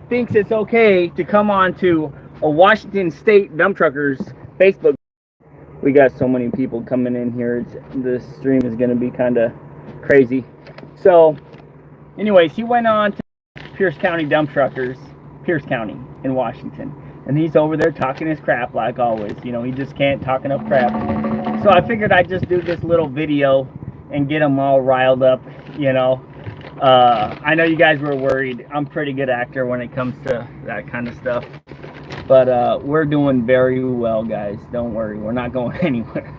thinks it's okay to come on to a Washington State dump truckers Facebook. We got so many people coming in here. This stream is going to be kind of crazy. So, anyways, he went on to Pierce County dump truckers, Pierce County in Washington, and he's over there talking his crap like always. You know, he just can't talk enough crap. So I figured I'd just do this little video and get them all riled up. You know, I know you guys were worried. I'm a pretty good actor when it comes to that kind of stuff. But we're doing very well, guys. Don't worry. We're not going anywhere.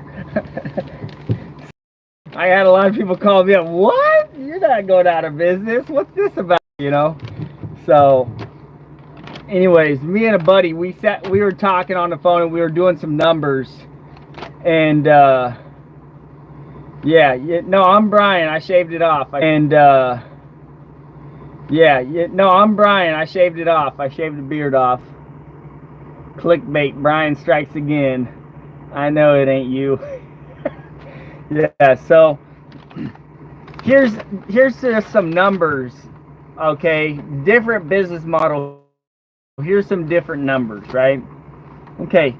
I had a lot of people call me up. What? You're not going out of business. What's this about? You know? So, anyways, me and a buddy, we were talking on the phone and we were doing some numbers. And, no, I'm Brian. I shaved it off. And, no, I'm Brian. I shaved it off. I shaved the beard off. Clickbait, Brian strikes again. I know it ain't you. Yeah, so here's just some numbers, okay? Different business model. Here's some different numbers, right? Okay.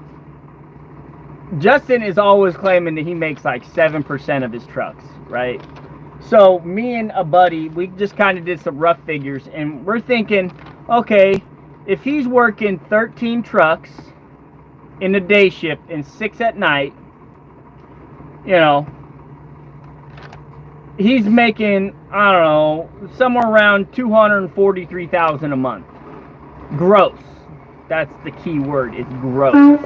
Justin is always claiming that he makes like 7% of his trucks, right? So me and a buddy, we just kind of did some rough figures, and we're thinking, okay, if he's working 13 trucks in the day shift and 6 at night, you know, he's making, I don't know, somewhere around $243,000 a month. Gross. That's the key word. It's gross.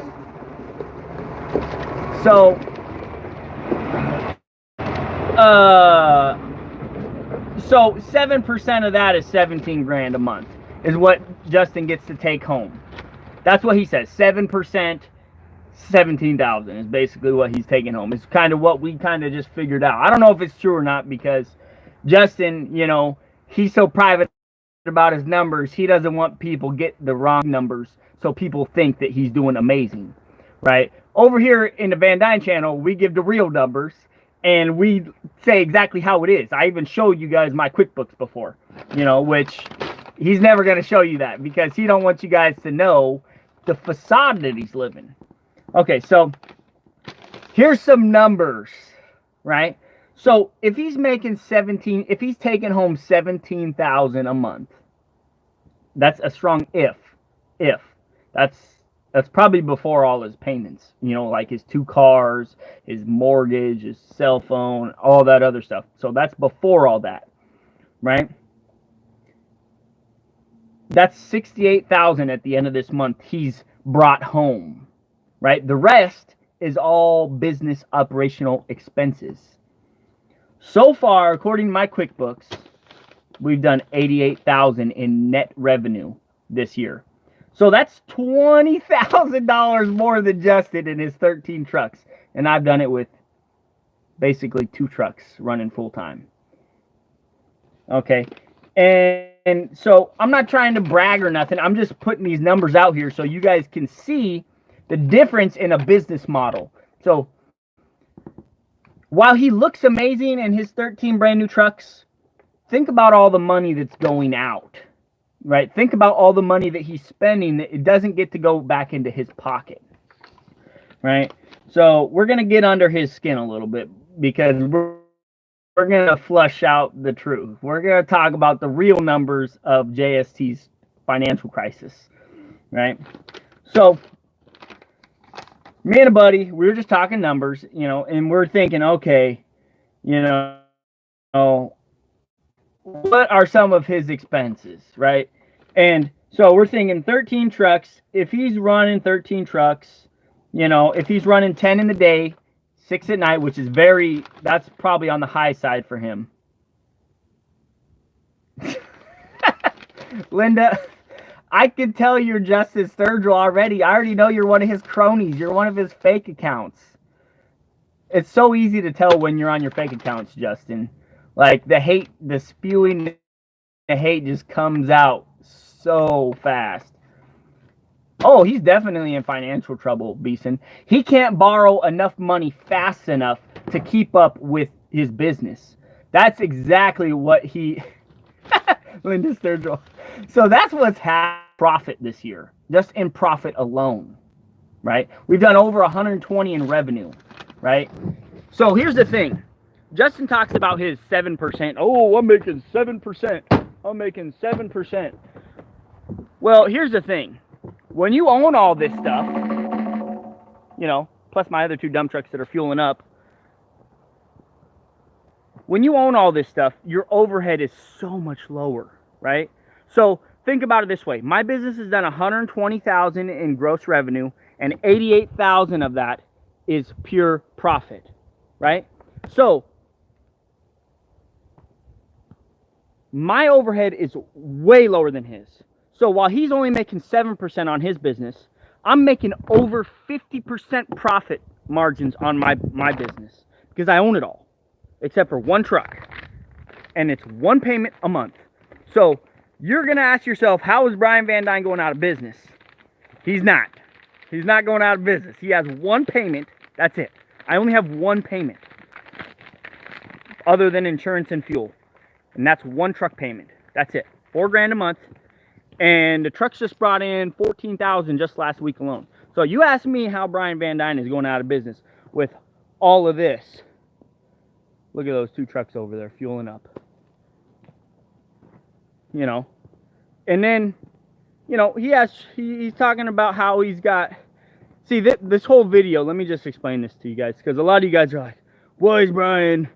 So, so 7% of that is 17 grand a month. Is what Justin gets to take home. That's what he says. 7%, 17,000 is basically what he's taking home. It's kind of what we kind of just figured out. I don't know if it's true or not, because Justin, you know, he's so private about his numbers. He doesn't want people get the wrong numbers, so people think that he's doing amazing, right? Over here in the Van Duyn channel, we give the real numbers, and we say exactly how it is. I even showed you guys my QuickBooks before, you know, which he's never going to show you that because he don't want you guys to know the facade that he's living. Okay, so here's some numbers, right? So if he's making if he's taking home 17,000 a month, that's a strong if. That's probably before all his payments, you know, like his 2 cars, his mortgage, his cell phone, all that other stuff. So that's before all that, right? That's 68,000 at the end of this month he's brought home, right? The rest is all business operational expenses. So far, according to my QuickBooks, we've done 88,000 in net revenue this year. So that's $20,000 more than Justin in his 13 trucks. And I've done it with basically 2 trucks running full time. Okay. And so I'm not trying to brag or nothing. I'm just putting these numbers out here so you guys can see the difference in a business model. So while he looks amazing in his 13 brand new trucks, think about all the money that's going out, right? Think about all the money that he's spending that it doesn't get to go back into his pocket, right? So we're going to get under his skin a little bit because we're going to flush out the truth. We're going to talk about the real numbers of JST's financial crisis, right? So me and a buddy, we were just talking numbers, you know, and we're thinking, okay, you know, what are some of his expenses, right? And so we're thinking 13 trucks. If he's running 13 trucks, you know, if he's running 10 in the day, 6 at night, which is that's probably on the high side for him. Linda, I can tell you're Justin Sturgill already. I already know you're one of his cronies. You're one of his fake accounts. It's so easy to tell when you're on your fake accounts, Justin. Like the hate, the spewing, the hate just comes out so fast. Oh, he's definitely in financial trouble, Beeson. He can't borrow enough money fast enough to keep up with his business. That's exactly what he... Linda Sturgill. So that's what's happened profit this year, just in profit alone, right? We've done over 120 in revenue, right? So here's the thing. Justin talks about his 7%. Oh, I'm making 7%. I'm making 7%. Well, here's the thing. When you own all this stuff, you know, plus my other 2 dump trucks that are fueling up, when you own all this stuff, your overhead is so much lower, right? So think about it this way. My business has done 120,000 in gross revenue, and 88,000 of that is pure profit, right? So my overhead is way lower than his. So while he's only making 7% on his business, I'm making over 50% profit margins on my business because I own it all, except for 1 truck, and it's 1 payment a month. So you're gonna ask yourself, how is Brian Van Duyn going out of business? He's not. He's not going out of business. He has 1 payment. That's it. I only have 1 payment, other than insurance and fuel, and that's 1 truck payment. That's it. $4 grand a month, and the trucks just brought in 14,000 just last week alone. So you ask me how Brian Van Duyn is going out of business with all of this. Look at those 2 trucks over there fueling up. You know, and then, you know, he's talking about how he's got, see, this whole video, let me just explain this to you guys, because a lot of you guys are like, why is Brian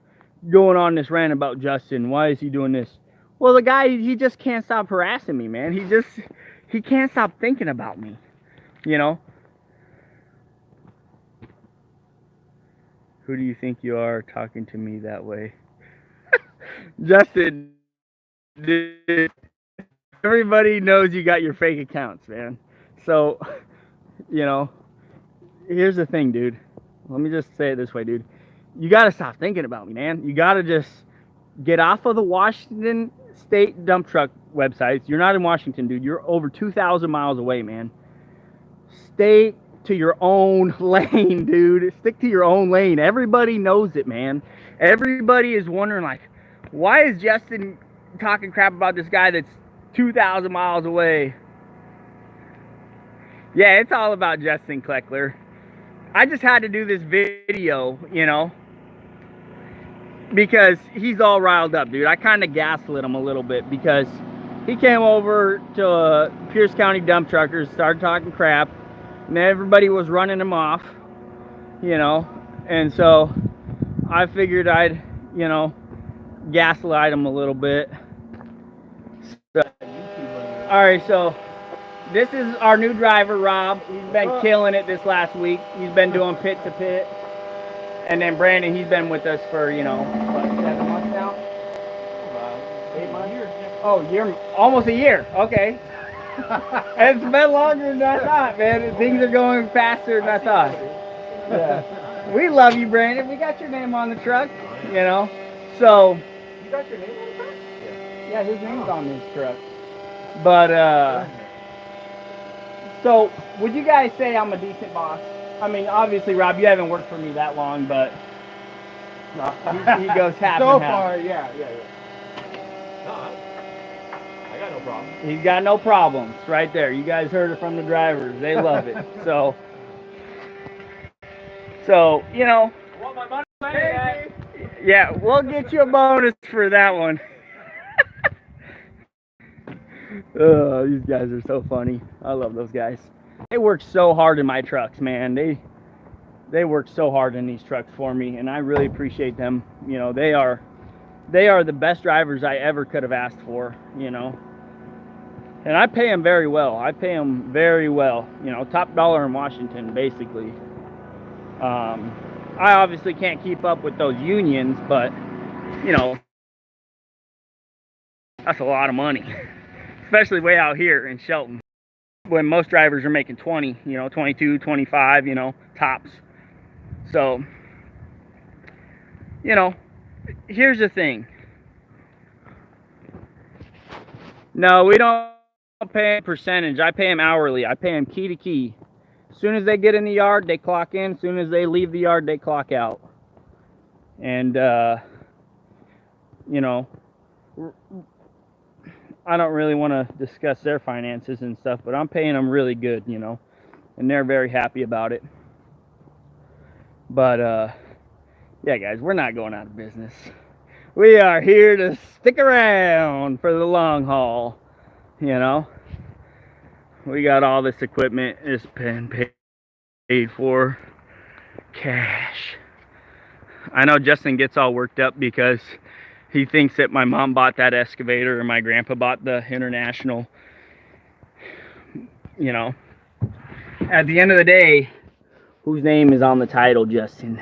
going on this rant about Justin? Why is he doing this? Well, the guy, he just can't stop harassing me, man. He can't stop thinking about me, you know. Who do you think you are talking to me that way? Justin, dude, everybody knows you got your fake accounts, man. So, you know, here's the thing, dude. Let me just say it this way, dude. You got to stop thinking about me, man. You got to just get off of the Washington State dump truck websites. You're not in Washington, dude. You're over 2,000 miles away, man. Stay to your own lane, dude. Stick to your own lane. Everybody knows it, man. Everybody is wondering, like, why is Justin talking crap about this guy that's 2,000 miles away? Yeah, it's all about Justin Kleckler. I just had to do this video, you know, because he's all riled up, dude. I kind of gaslit him a little bit because he came over to Pierce County dump truckers, started talking crap, and everybody was running him off, you know, and so I figured I'd, you know, gaslight him a little bit. So, all right, so this is our new driver, Rob. He's been killing it this last week. He's been doing pit to pit. And then Brandon, he's been with us for, you know, what, 7 months now? 8 months? Oh, almost a year. Okay. It's been longer than I thought, man. Things are going faster than I thought. Yeah. We love you, Brandon. We got your name on the truck, you know. So. You got your name on the truck? Yeah, his name's on this truck. But, so, would you guys say I'm a decent boss? I mean, obviously, Rob, you haven't worked for me that long, but he goes half so and half. far, yeah. No, I got no problem. He's got no problems right there. You guys heard it from the drivers. They love it. So, you know. I want my money back. Yeah, we'll get you a bonus for that one. Oh, these guys are so funny. I love those guys. They work so hard in my trucks, man. They work so hard in these trucks for me, and I really appreciate them. You know, they are the best drivers I ever could have asked for, you know. And I pay them very well. I pay them very well. You know, top dollar in Washington, basically. I obviously can't keep up with those unions, but, you know, that's a lot of money. Especially way out here in Shelton, when most drivers are making 20, you know, 22, 25, you know, tops. So, you know, here's the thing. No, we don't pay them percentage. I pay them hourly. I pay them key to key. As soon as they get in the yard, they clock in. As soon as they leave the yard, they clock out. And, you know, I don't really want to discuss their finances and stuff, but I'm paying them really good, you know, and they're very happy about it. But yeah, guys, we're not going out of business. We are here to stick around for the long haul, you know. We got all this equipment. It's been paid for cash. I know Justin gets all worked up because he thinks that my mom bought that excavator or my grandpa bought the International. You know, at the end of the day, whose name is on the title, Justin?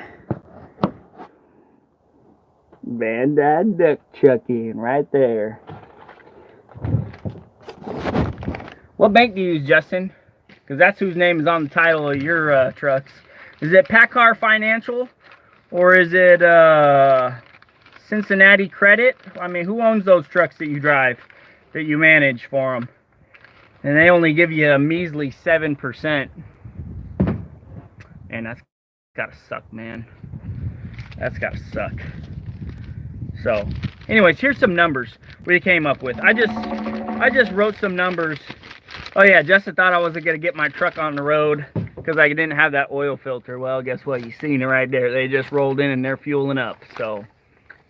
VANDUYN trucking right there. What bank do you use, Justin? Because that's whose name is on the title of your trucks. Is it Packard Financial? Or is it Cincinnati Credit? I mean, who owns those trucks that you drive, that you manage for them? And they only give you a measly 7%. And that's gotta suck, man. That's gotta suck. So, anyways, here's some numbers we came up with. I just wrote some numbers. Oh yeah, Justin thought I wasn't gonna get my truck on the road because I didn't have that oil filter. Well, guess what? You seen it right there. They just rolled in and they're fueling up. So,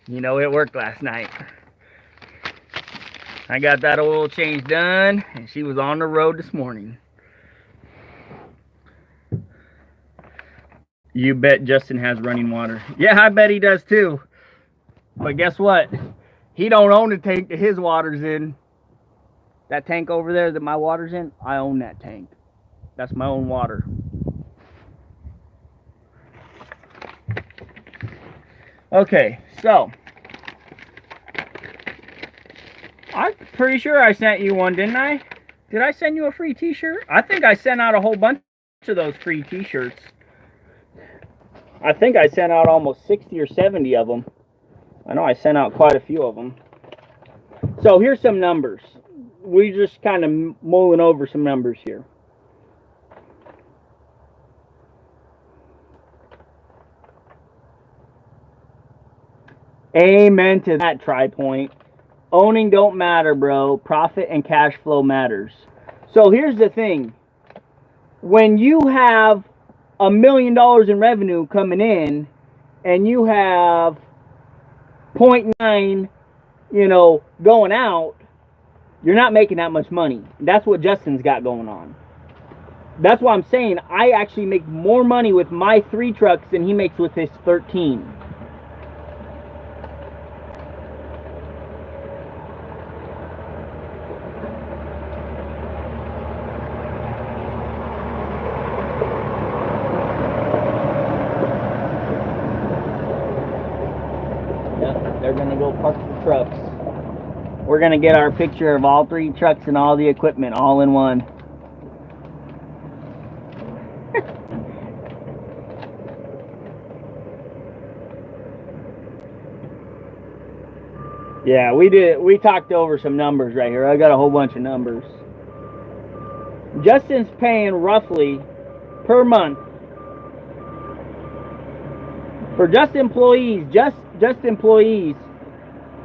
you know, it worked last night. I got that oil change done, and she was on the road this morning. You bet Justin has running water. Yeah, I bet he does too. But guess what? He don't own the tank that his water's in. That tank over there that my water's in, I own that tank. That's my own water. Okay, so I'm pretty sure I sent you one, didn't I? Did I send you a free t-shirt? I think I sent out a whole bunch of those free t-shirts. I think I sent out almost 60 or 70 of them. I know I sent out quite a few of them. So here's some numbers. We just kind of mulling over some numbers here. Amen to that, TriPoint. Owning don't matter, bro. Profit and cash flow matters. So here's the thing. When you have $1 million in revenue coming in and you have 0.9, you know, going out, you're not making that much money. That's what Justin's got going on. That's why I'm saying I actually make more money with my 3 trucks than he makes with his 13. They're gonna go park the trucks. We're gonna get our picture of all 3 trucks and all the equipment all in one. Yeah, we talked over some numbers right here. I got a whole bunch of numbers. Justin's paying roughly per month for just employees,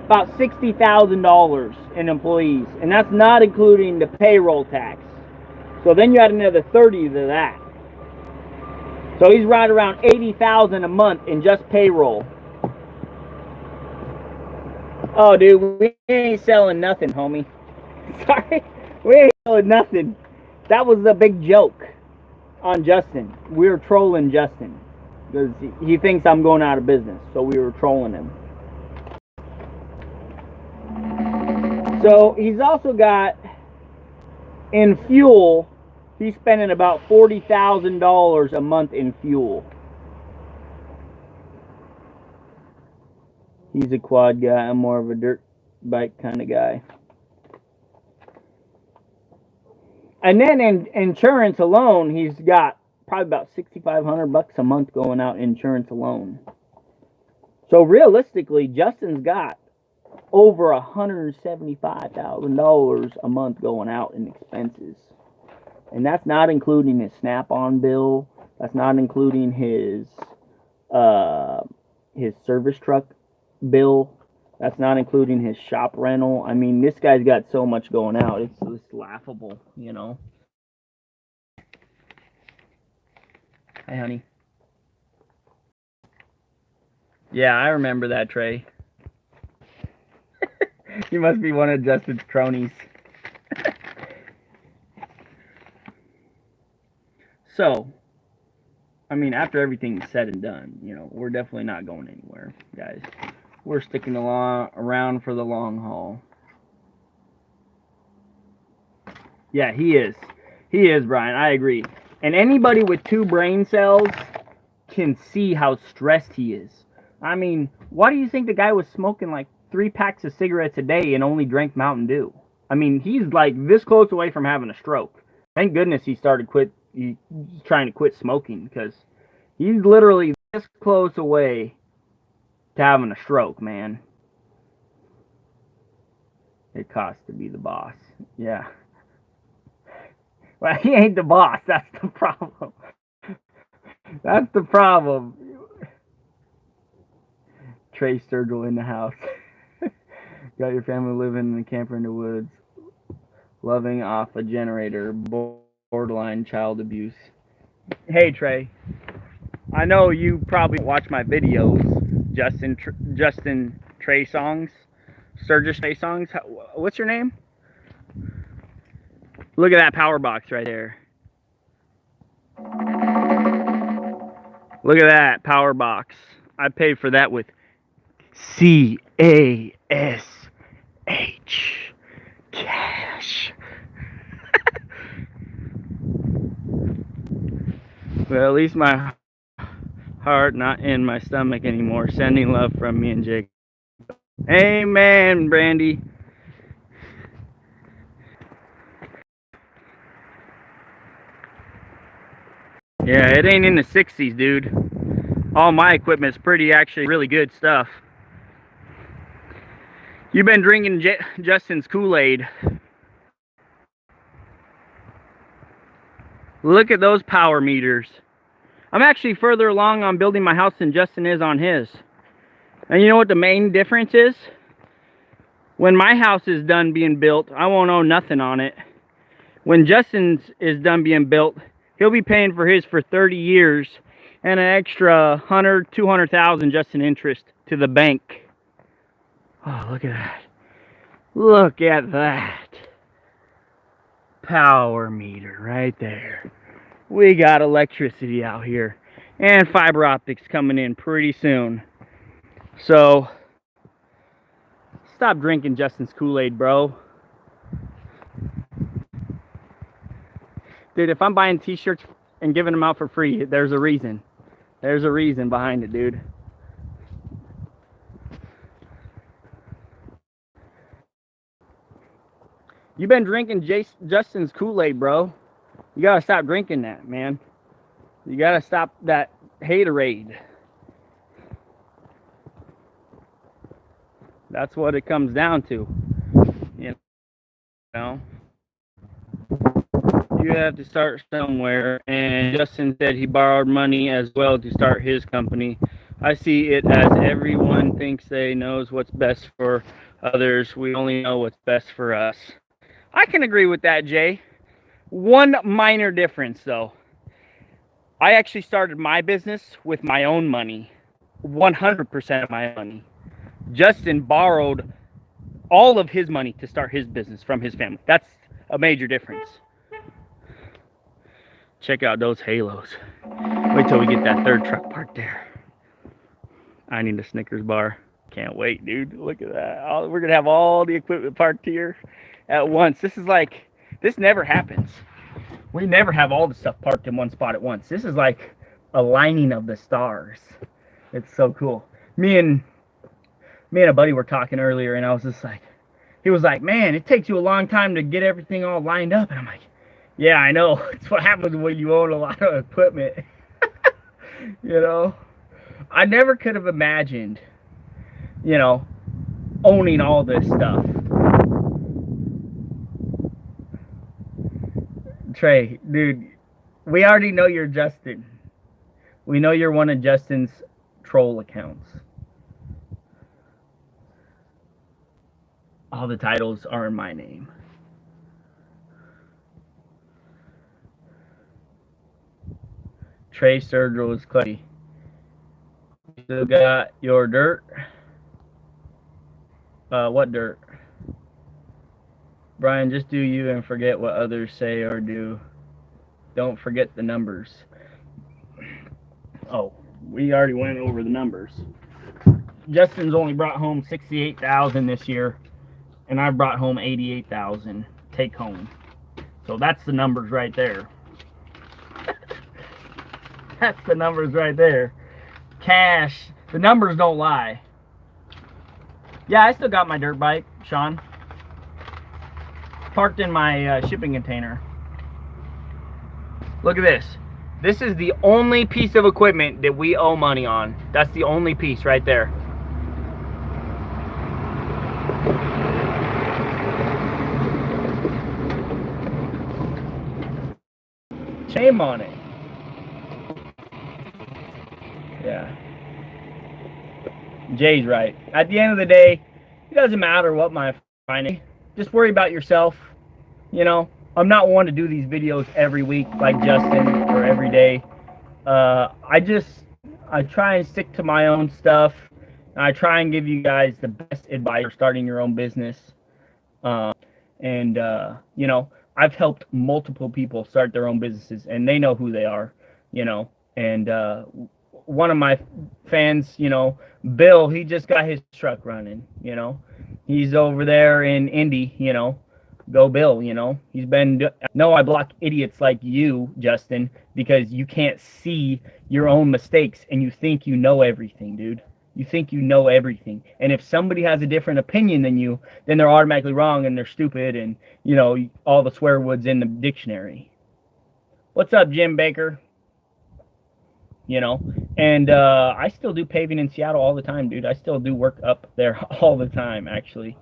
about $60,000 in employees, and that's not including the payroll tax. So then you add another 30 to that. So he's right around $80,000 a month in just payroll. Oh, dude, we ain't selling nothing, homie. Sorry, we ain't selling nothing. That was a big joke on Justin. We were trolling Justin because he thinks I'm going out of business, so we were trolling him. So he's also got, in fuel, he's spending about $40,000 a month in fuel. He's a quad guy. I'm more of a dirt bike kind of guy. And then in insurance alone, he's got probably about $6,500 a month going out in insurance alone. So realistically, Justin's got over $175,000 a month going out in expenses. And that's not including his Snap-on bill. That's not including his service truck bill. That's not including his shop rental. I mean, this guy's got so much going out. It's laughable, you know. Hi, honey. Yeah, I remember that, Trey. You must be one of Justin's cronies. So, I mean, after everything's said and done, you know, we're definitely not going anywhere, guys. We're sticking around for the long haul. Yeah, he is. He is, Brian. I agree. And anybody with 2 brain cells can see how stressed he is. I mean, why do you think the guy was smoking like 3 packs of cigarettes a day and only drank Mountain Dew? I mean, he's like this close away from having a stroke. Thank goodness he's trying to quit smoking, because he's literally this close away to having a stroke, man. It costs to be the boss. Yeah. Well, he ain't the boss. That's the problem. That's the problem. Trey Sturgill in the house. Got your family living in a camper in the woods, loving off a generator, borderline child abuse. Hey, Trey. I know you probably watch my videos, Justin Trey songs, Sturgis Trey songs. What's your name? Look at that power box right there. Look at that power box. I paid for that with CASH cash. Well, at least my heart not in my stomach anymore. Sending love from me and Jake. Amen, Brandy. Yeah, it ain't in the 60s, dude. All my equipment's actually really good stuff. You've been drinking Justin's Kool-Aid. Look at those power meters. I'm actually further along on building my house than Justin is on his. And you know what the main difference is? When my house is done being built, I won't owe nothing on it. When Justin's is done being built, he'll be paying for his for 30 years and an extra 100, 200,000 just in interest to the bank. Oh, look at that. Look at that. Power meter right there. We got electricity out here. And fiber optics coming in pretty soon. So, stop drinking Justin's Kool-Aid, bro. Dude, if I'm buying t-shirts and giving them out for free, there's a reason. There's a reason behind it, dude. You've been drinking Justin's Kool-Aid, bro. You gotta stop drinking that, man. You gotta stop that haterade. That's what it comes down to. You know? You have to start somewhere, and Justin said he borrowed money as well to start his company. I see it as everyone thinks they knows what's best for others. We only know what's best for us. I can agree with that, Jay. One minor difference, though. I actually started my business with my own money. 100% of my money. Justin borrowed all of his money to start his business from his family. That's a major difference. Check out those halos. Wait till we get that third truck parked there. I need a Snickers bar. Can't wait, dude. Look at that. We're going to have all the equipment parked here at once. This never happens. We never have all the stuff parked in one spot at once. This is like a lining of the stars. It's so cool. Me and a buddy were talking earlier, and I was just like, he was like, man, it takes you a long time to get everything all lined up. And I'm like, yeah, I know. It's what happens when you own a lot of equipment. You know, I never could have imagined, you know, owning all this stuff. Trey, dude, we already know you're Justin. We know you're one of Justin's troll accounts. All the titles are in my name. Trey Sturgill is Clay. Still got your dirt. What dirt? Brian, just do you and forget what others say or do. Don't forget the numbers. Oh, we already went over the numbers. Justin's only brought home 68,000 this year, and I've brought home 88,000 take home. So that's the numbers right there. That's the numbers right there. Cash. The numbers don't lie. Yeah, I still got my dirt bike, Sean. Parked in my shipping container. Look at this. This is the only piece of equipment that we owe money on. That's the only piece right there. Shame on it. Yeah. Jay's right. At the end of the day, it doesn't matter what my finance. Just worry about yourself. You know, I'm not one to do these videos every week like Justin or every day. I try and stick to my own stuff. I try and give you guys the best advice for starting your own business. You know, I've helped multiple people start their own businesses, and they know who they are, you know. And one of my fans, you know, Bill, he just got his truck running, you know. He's over there in Indy, you know. Go Bill, you know. He's been... No, I block idiots like you, Justin, because you can't see your own mistakes and you think you know everything, dude. You think you know everything. And if somebody has a different opinion than you, then they're automatically wrong and they're stupid and, you know, all the swear words in the dictionary. What's up, Jim Baker? You know, and I still do paving in Seattle all the time, dude. I still do work up there all the time, actually.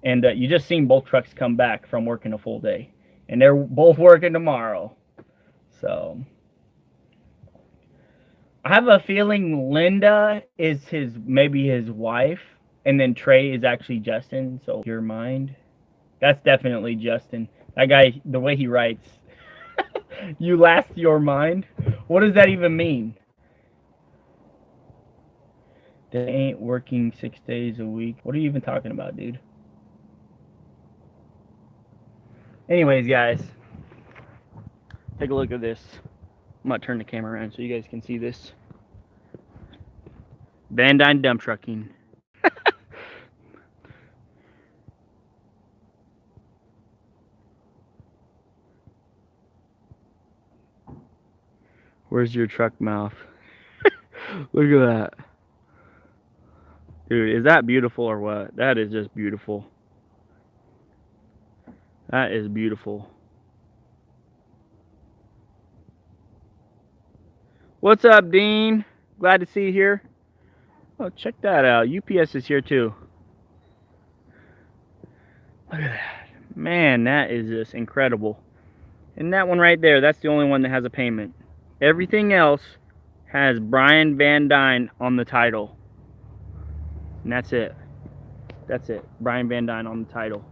And you just seen both trucks come back from working a full day. And they're both working tomorrow. So I have a feeling Linda is maybe his wife. And then Trey is actually Justin. So your mind. That's definitely Justin. That guy, the way he writes. You last your mind? What does that even mean? They ain't working 6 days a week. What are you even talking about, dude? Anyways, guys, take a look at this. I'm going to turn the camera around so you guys can see this. VANDUYN dump trucking. Where's your truck mouth? Look at that. Dude, is that beautiful or what? That is just beautiful. That is beautiful. What's up, Dean? Glad to see you here. Oh, check that out. UPS is here too. Look at that. Man, that is just incredible. And that one right there, that's the only one that has a payment. Everything else has Brian VANDUYN on the title. And that's it. That's it. Brian VANDUYN on the title.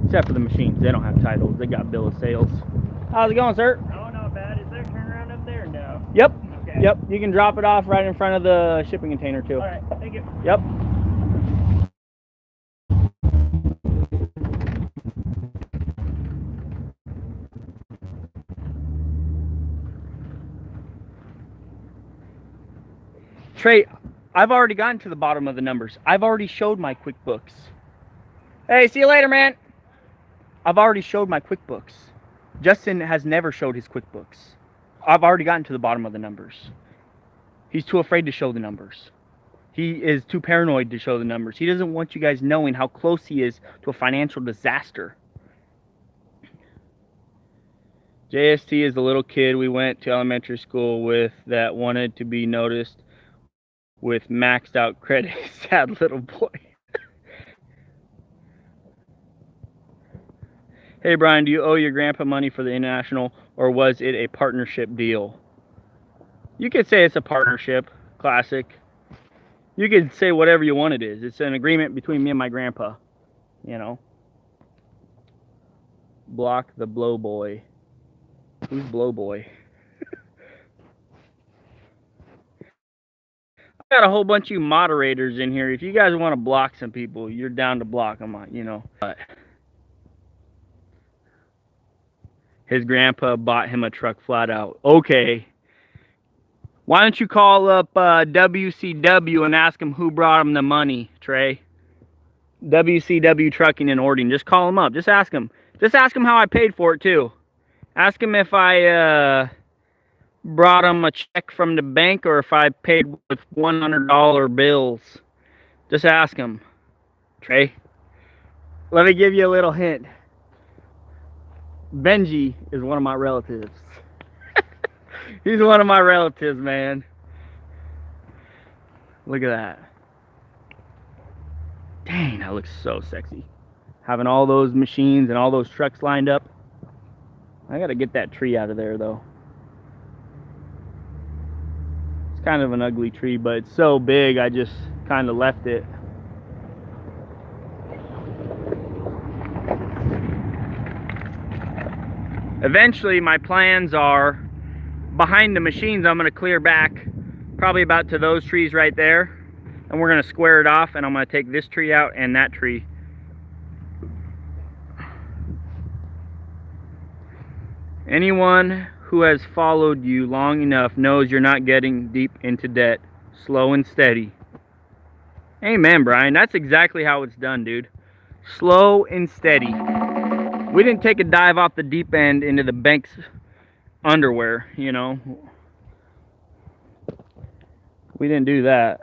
Except for the machines. They don't have titles. They got bill of sales. How's it going, sir? Oh, not bad. Is there a turnaround up there? No. Yep. Okay. Yep. You can drop it off right in front of the shipping container, too. All right. Thank you. Yep. Trey, I've already gotten to the bottom of the numbers. I've already showed my QuickBooks. Hey, see you later, man. I've already showed my QuickBooks. Justin has never showed his QuickBooks. I've already gotten to the bottom of the numbers. He's too afraid to show the numbers. He is too paranoid to show the numbers. He doesn't want you guys knowing how close he is to a financial disaster. JST is the little kid we went to elementary school with that wanted to be noticed with maxed out credit. Sad little boy. Hey Brian, do you owe your grandpa money for the international, or was it a partnership deal? You could say it's a partnership. Classic. You can say whatever you want it is. It's an agreement between me and my grandpa, you know. Block the blow boy. Who's blow boy? I got a whole bunch of you moderators in here. If you guys want to block some people, you're down to block them, you know. But his grandpa bought him a truck flat out. Okay. Why don't you call up WCW and ask him who brought him the money, Trey? WCW Trucking and Ordering. Just call him up. Just ask him. Just ask him how I paid for it, too. Ask him if I brought him a check from the bank or if I paid with $100 bills. Just ask him, Trey. Let me give you a little hint. Benji is one of my relatives. He's one of my relatives, man. Look at that. Dang, that looks so sexy. Having all those machines and all those trucks lined up. I gotta get that tree out of there, though. It's kind of an ugly tree, but it's so big, I just kind of left it. Eventually, my plans are, behind the machines, I'm going to clear back probably about to those trees right there. And we're going to square it off, and I'm going to take this tree out and that tree. Anyone who has followed you long enough knows you're not getting deep into debt. Slow and steady. Amen, Brian. That's exactly how it's done, dude. Slow and steady. We didn't take a dive off the deep end into the bank's underwear, you know. We didn't do that.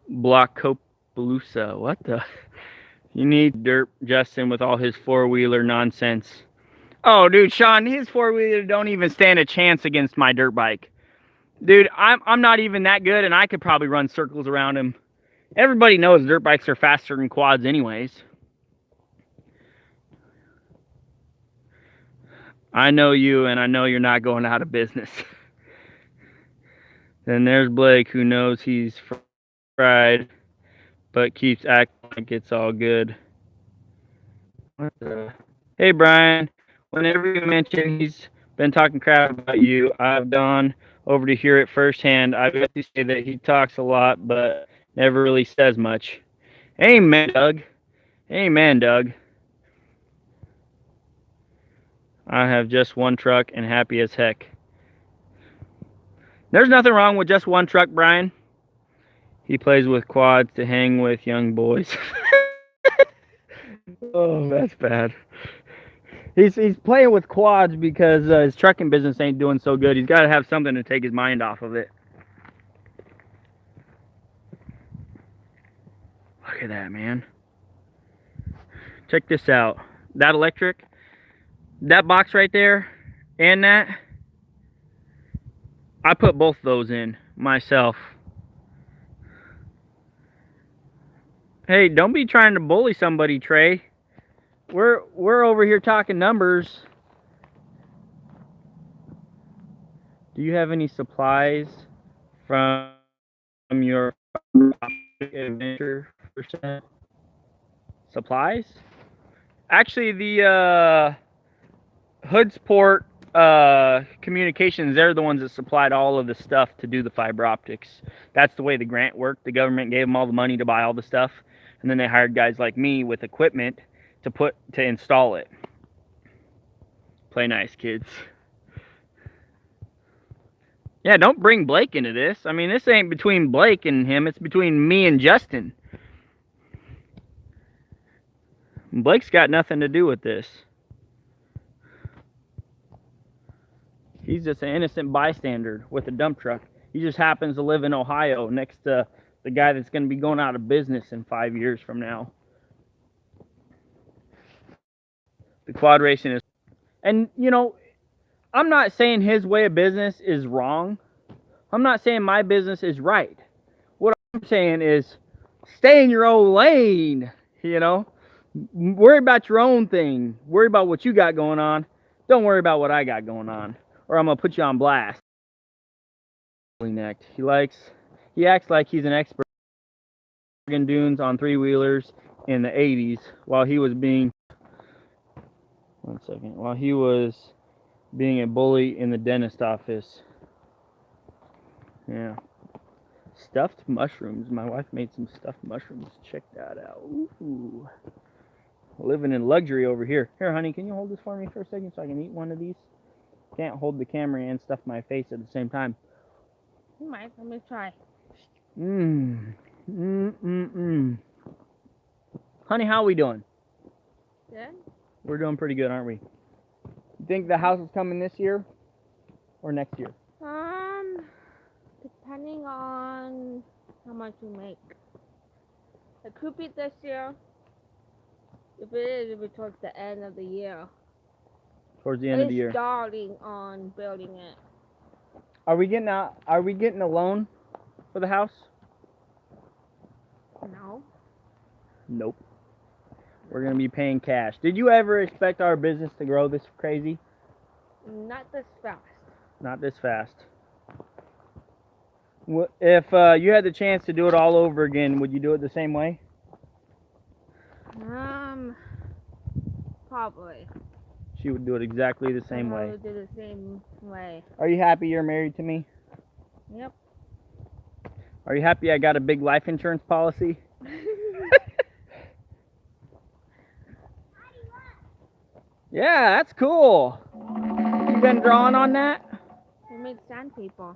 Block Copaloosa. What the? You need dirt Justin with all his four-wheeler nonsense. Oh, dude, Sean, his four-wheeler don't even stand a chance against my dirt bike. Dude, I'm not even that good, and I could probably run circles around him. Everybody knows dirt bikes are faster than quads anyways. I know you, and I know you're not going out of business. Then there's Blake, who knows he's fried, but keeps acting like it's all good. What the? Hey, Brian. Whenever you mention he's been talking crap about you, I've gone over to hear it firsthand. I bet you say that he talks a lot, but never really says much. Amen, Doug. Amen, Doug. I have just one truck and happy as heck. There's nothing wrong with just one truck, Brian. He plays with quads to hang with young boys. Oh, that's bad. He's playing with quads because his trucking business ain't doing so good. He's got to have something to take his mind off of it. Look at that, man. Check this out. That electric, that box right there, and that, I put both those in myself. Hey, don't be trying to bully somebody, Trey. We're over here talking numbers. Do you have any supplies from your adventure percent? Supplies? Actually, the Hoodsport Communications, they're the ones that supplied all of the stuff to do the fiber optics. That's the way the grant worked. The government gave them all the money to buy all the stuff, and then they hired guys like me with equipment to install it. Play nice, kids. Yeah, don't bring Blake into this. I mean, this ain't between Blake and him. It's between me and Justin. Blake's got nothing to do with this. He's just an innocent bystander with a dump truck. He just happens to live in Ohio next to the guy that's going to be going out of business in 5 years from now. The quad racing is... And, you know, I'm not saying his way of business is wrong. I'm not saying my business is right. What I'm saying is stay in your own lane, you know. Worry about your own thing. Worry about what you got going on. Don't worry about what I got going on. or I'm gonna put you on blast. Necked. He acts like he's an expert in dunes on 3-wheelers in the 80s while he was being a bully in the dentist office. Yeah. Stuffed mushrooms. My wife made some stuffed mushrooms. Check that out. Ooh. Living in luxury over here. Here, honey, can you hold this for me for a second so I can eat one of these? Can't hold the camera and stuff my face at the same time. You might. Let me try. Honey, how are we doing? Good? We're doing pretty good, aren't we? You think the house is coming this year or next year? Depending on how much you make. It could be this year. If it is, it'll be towards the end of the year. Towards the end of the year. Starting on building it. Are we getting a loan for the house? No. Nope. We're gonna be paying cash. Did you ever expect our business to grow this crazy? Not this fast. Not this fast. If you had the chance to do it all over again, would you do it the same way? Probably. She would do it exactly the same way. I would do the same way. Are you happy you're married to me? Yep. Are you happy I got a big life insurance policy? Yeah, that's cool. You been drawing on that? We made sandpaper.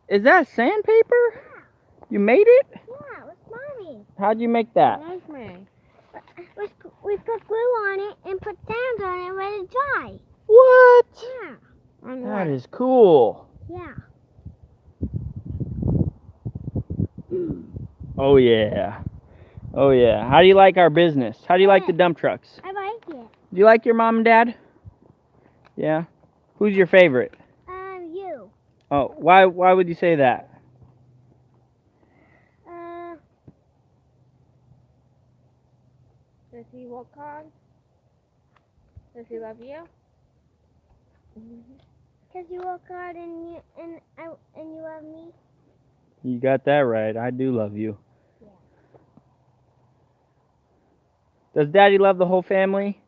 Is that sandpaper? Yeah. You made it? Yeah, with Mommy. How'd you make that? That's me. We put glue on it and put sand on it and let it dry. What? Yeah. That is cool. Yeah. Oh yeah. Oh yeah. How do you like our business? How do you like the dump trucks? I like it. Do you like your mom and dad? Yeah. Who's your favorite? You. Oh, why would you say that? Does he work hard? Does he love you? Because you work hard and you love me. You got that right. I do love you. Yeah. Does Daddy love the whole family?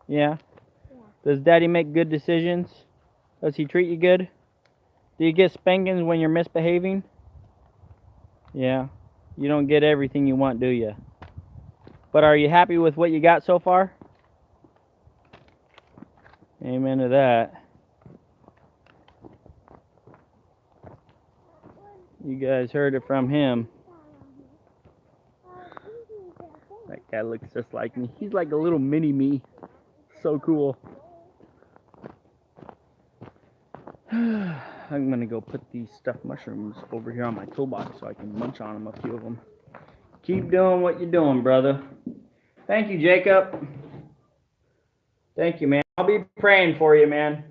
Yeah. Yeah. Does Daddy make good decisions? Does he treat you good? Do you get spankings when you're misbehaving? Yeah. You don't get everything you want, do you? But are you happy with what you got so far? Amen to that. You guys heard it from him. That guy looks just like me. He's like a little mini me. So cool. I'm gonna go put these stuffed mushrooms over here on my toolbox so I can munch on them, a few of them. Keep doing what you're doing, brother. Thank you, Jacob. Thank you, man. I'll be praying for you, man.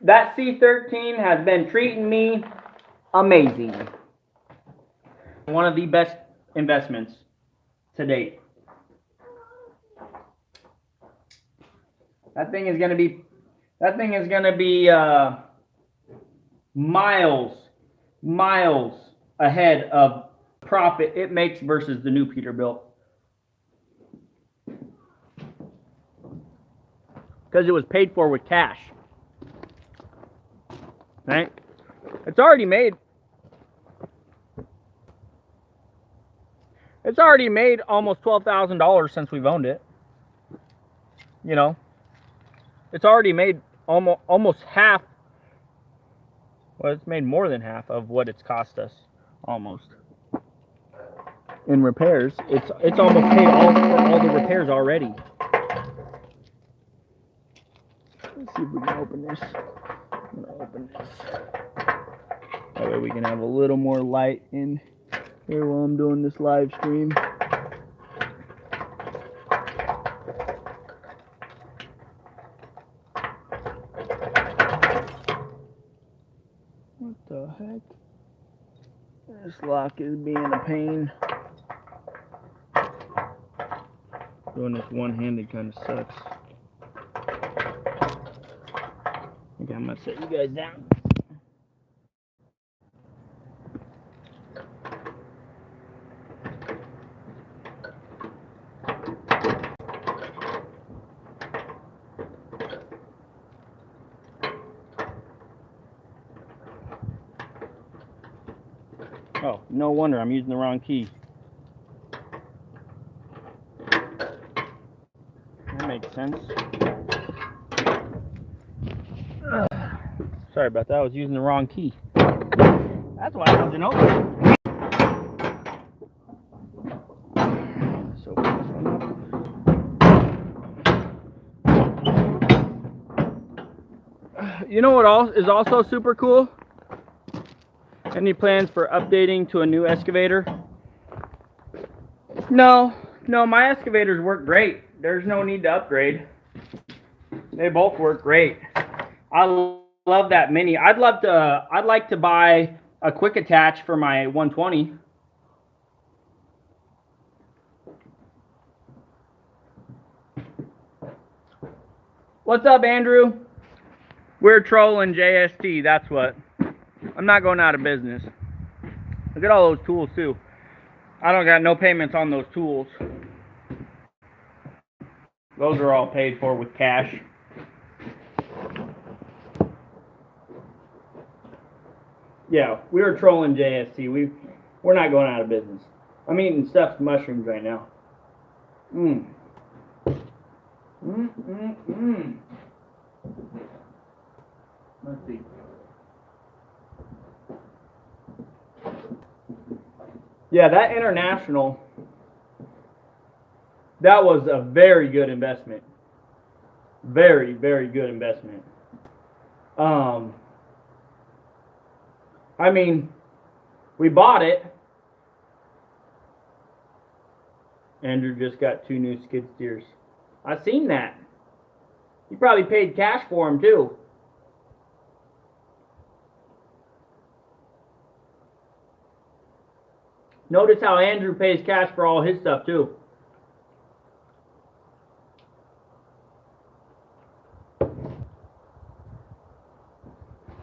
That C13 has been treating me amazing. One of the best investments to date. That thing is gonna be miles ahead of profit it makes versus the new Peterbilt. Because it was paid for with cash. Right? It's already made almost $12,000 since we've owned it. You know, it's already made almost half. Well, it's made more than half of what it's cost us, almost. In repairs, it's almost paid for all the repairs already. Let's see if we can open this. I'm gonna open this. That way we can have a little more light in here while I'm doing this live stream. What the heck? This lock is being a pain. Doing this one-handed kind of sucks. Okay, I'm gonna set you guys down. Oh, no wonder I'm using the wrong key. That makes sense. Sorry about that, I was using the wrong key. That's why I wasn't open. So open this one up. You know what is also super cool? Any plans for updating to a new excavator? No, my excavators work great. There's no need to upgrade. They both work great. I love that Mini. I'd like to buy a quick attach for my 120. What's up, Andrew? We're trolling JST, that's what. I'm not going out of business. Look at all those tools too. I don't got no payments on those tools. Those are all paid for with cash. Yeah, we were trolling JST. We're not going out of business. I'm eating stuffed mushrooms right now. Let's see. Yeah, that International, that was a very good investment. Very, very good investment. I mean, we bought it. Andrew just got 2 new skid steers. I seen that. You probably paid cash for them too. Notice how Andrew pays cash for all his stuff too.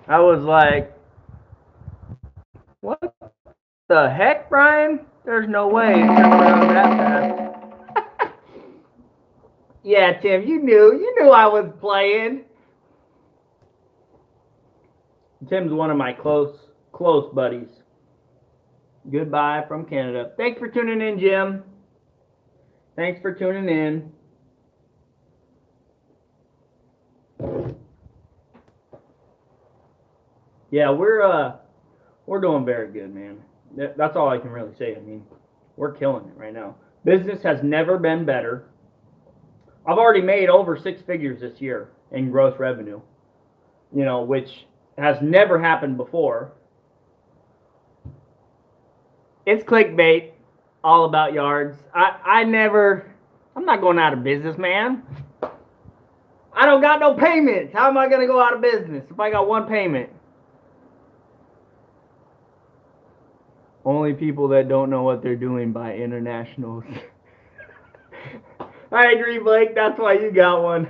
I was like, what the heck, Brian? There's no way it's coming around that fast. Yeah, Tim, you knew I was playing. Tim's one of my close buddies. Goodbye from Canada. Thanks for tuning in, Jim. Thanks for tuning in. Yeah, we're doing very good, man. That's all I can really say. I mean, we're killing it right now. Business has never been better. I've already made over 6 figures this year in gross revenue, you know, which has never happened before. It's clickbait, all about yards. I'm not going out of business, man. I don't got no payments. How am I going to go out of business if I got one payment? Only people that don't know what they're doing buy internationals. I agree, Blake. That's why you got one.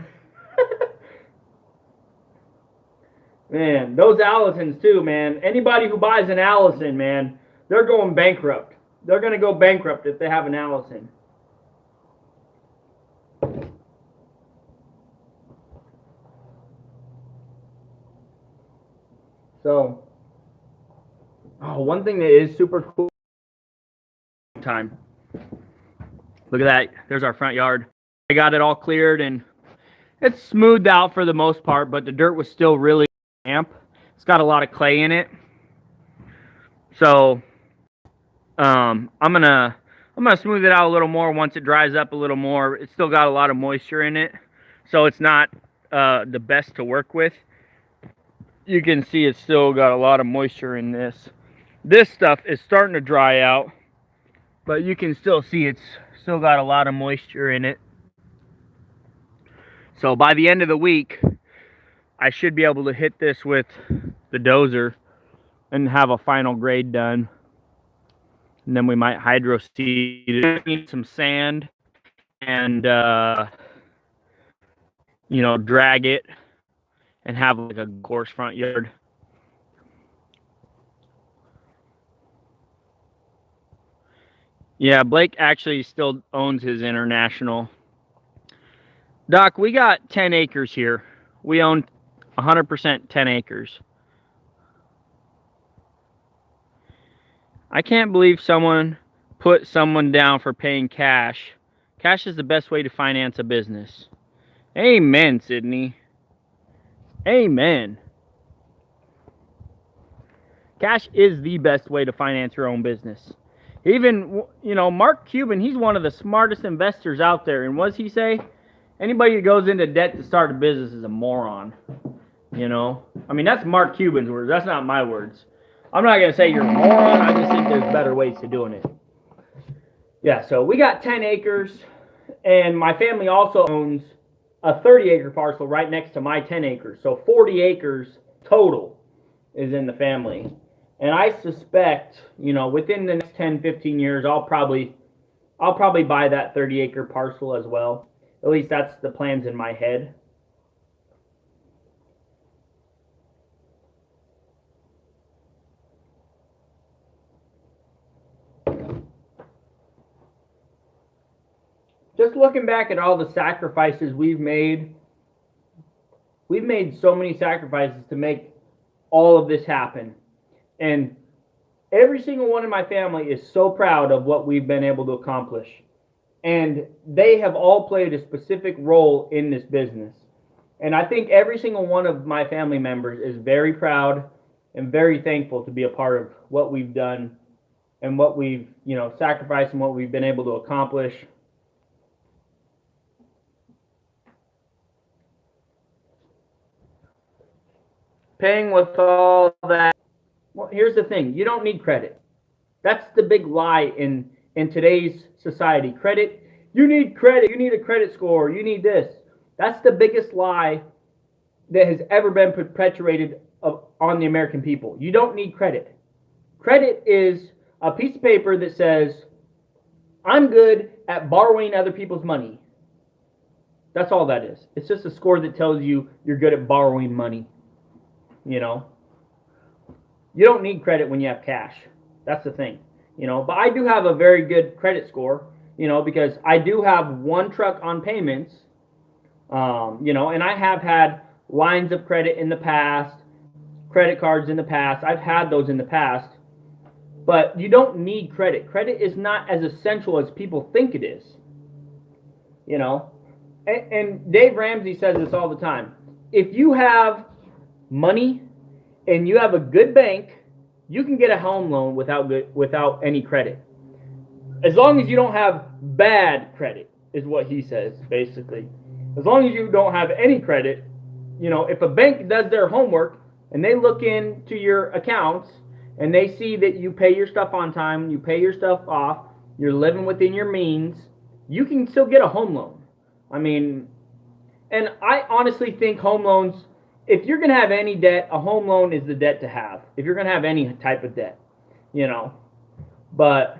Man, those Allisons too, man. Anybody who buys an Allison, man, they're going bankrupt. They're going to go bankrupt if they have an Allison. So, one thing that is super cool. Time. Look at that. There's our front yard. I got it all cleared and it's smoothed out for the most part, but the dirt was still really damp. It's got a lot of clay in it. So, I'm gonna smooth it out a little more once it dries up a little more. It's still got a lot of moisture in it, so it's not the best to work with. You can see it's still got a lot of moisture in this. This stuff is starting to dry out, but you can still see it's still got a lot of moisture in it. So by the end of the week, I should be able to hit this with the dozer and have a final grade done. And then we might hydro seed it. Need some sand and you know, drag it and have like a course front yard. Yeah, Blake actually still owns his international. Doc, we got 10 acres here. We own 100% 10 acres. I can't believe someone put someone down for paying cash. Cash is the best way to finance a business. Amen, Sydney. Amen. Cash is the best way to finance your own business. Even, you know, Mark Cuban, he's one of the smartest investors out there. And what does he say? Anybody who goes into debt to start a business is a moron. You know? I mean, that's Mark Cuban's words. That's not my words. I'm not going to say you're a moron. I just think there's better ways to doing it. Yeah, so we got 10 acres. And my family also owns a 30-acre parcel right next to my 10 acres. So 40 acres total is in the family. And I suspect, you know, within the next 10, 15 years, I'll probably buy that 30-acre parcel as well. At least that's the plans in my head. Just looking back at all the sacrifices we've made so many sacrifices to make all of this happen. And every single one in my family is so proud of what we've been able to accomplish. And they have all played a specific role in this business. And I think every single one of my family members is very proud and very thankful to be a part of what we've done and what we've, you know, sacrificed and what we've been able to accomplish. Paying with all that. Well, here's the thing. You don't need credit. That's the big lie in today's society. Credit. You need credit. You need a credit score. You need this. That's the biggest lie that has ever been perpetuated on the American people. You don't need credit. Credit is a piece of paper that says, I'm good at borrowing other people's money. That's all that is. It's just a score that tells you you're good at borrowing money. You know, you don't need credit when you have cash. That's the thing, you know, but I do have a very good credit score, you know, because I do have one truck on payments, you know, and I have had lines of credit in the past, credit cards in the past. I've had those in the past, but you don't need credit. Credit is not as essential as people think it is, you know, and Dave Ramsey says this all the time. If you have money and you have a good bank, you can get a home loan without any credit, as long as you don't have bad credit, is what he says basically. As long as you don't have any credit, you know, if a bank does their homework and they look into your accounts and they see that you pay your stuff on time, you pay your stuff off, you're living within your means, you can still get a home loan. I mean, and I honestly think home loans, if you're going to have any debt, a home loan is the debt to have. If you're going to have any type of debt, you know. But,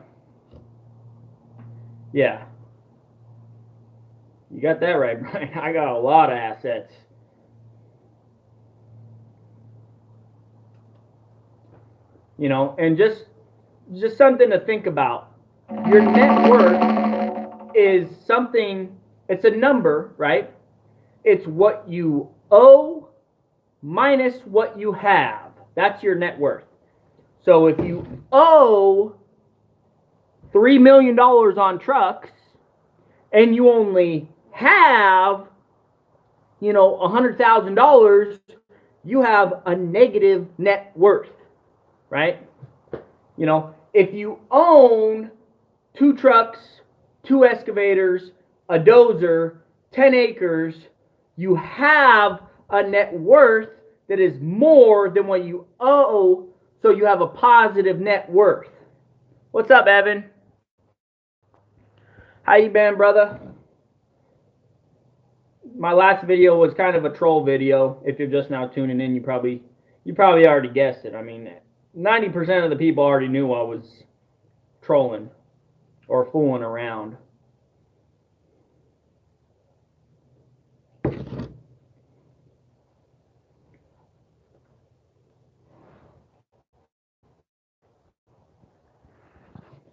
yeah. You got that right, Brian. I got a lot of assets. You know, and just something to think about. Your net worth is something, it's a number, right? It's what you owe minus what you have. That's your net worth. So if you owe $3 million on trucks and you only have, you know, $100,000, you have a negative net worth, right? You know, if you own 2 trucks, 2 excavators, a dozer, 10 acres, you have a net worth that is more than what you owe, so you have a positive net worth. What's up, Evan? How you been, brother? My last video was kind of a troll video. If you're just now tuning in, you probably already guessed it. I mean, 90% of the people already knew I was trolling or fooling around.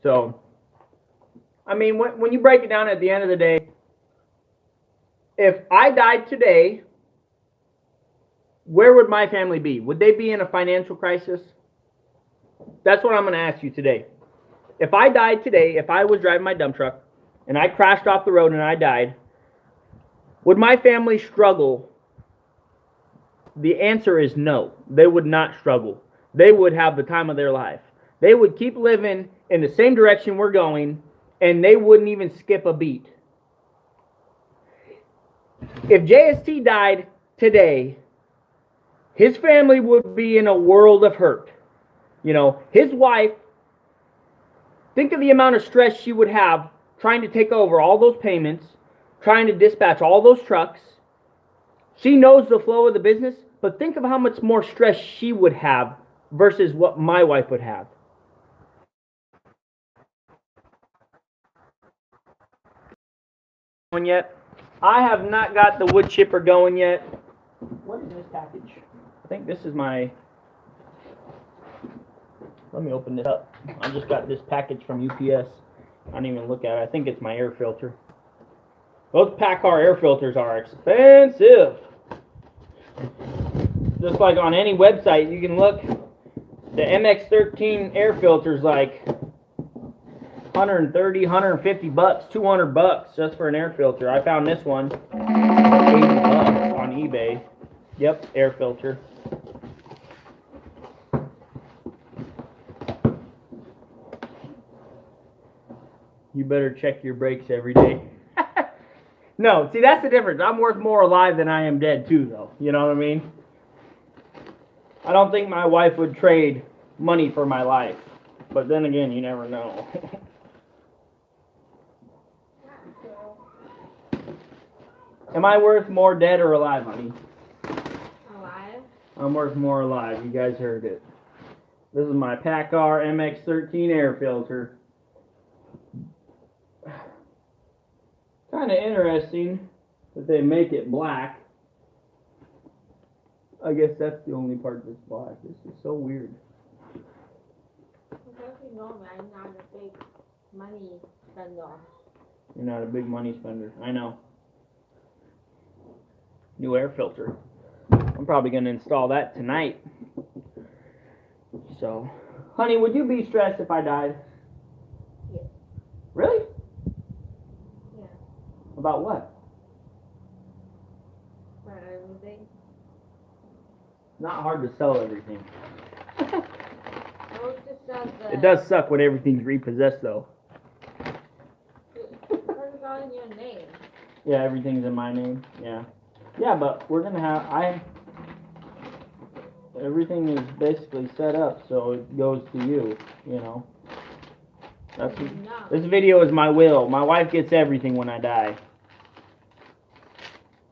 So, I mean, when you break it down at the end of the day, if I died today, where would my family be? Would they be in a financial crisis? That's what I'm going to ask you today. If I died today, if I was driving my dump truck and I crashed off the road and I died, would my family struggle? The answer is no. They would not struggle. They would have the time of their life. They would keep living in the same direction we're going, and they wouldn't even skip a beat. If JST died today, his family would be in a world of hurt. You know, his wife, think of the amount of stress she would have trying to take over all those payments, trying to dispatch all those trucks. She knows the flow of the business, but think of how much more stress she would have versus what my wife would have. Yet, I have not got the wood chipper going yet. What is this package? I think this is my... Let me open this up. I just got this package from UPS. I didn't even look at it. I think it's my air filter. Those PACCAR air filters are expensive. Just like on any website, you can look. The MX-13 air filter is like 130, 150 bucks, 200 bucks just for an air filter. I found this one, 80 bucks on eBay. Yep, air filter. You better check your brakes every day. No, see, that's the difference. I'm worth more alive than I am dead, too, though. You know what I mean? I don't think my wife would trade money for my life. But then again, you never know. Am I worth more dead or alive, honey? Alive? I'm worth more alive. You guys heard it. This is my PACCAR MX-13 air filter. Kind of interesting that they make it black. I guess that's the only part that's black. This is so weird. Because you know me, I'm not a big money spender. You're not a big money spender. I know. New air filter. I'm probably going to install that tonight. So, honey, would you be stressed if I died? Yes. Really? Yeah. About what? For everything. Not hard to sell everything. Oh, it just does the... It does suck when everything's repossessed, though. Because it's all in your name. Yeah, everything's in my name. Yeah. Yeah, but we're going to have... Everything is basically set up, so it goes to you, you know. That's No. This video is my will. My wife gets everything when I die.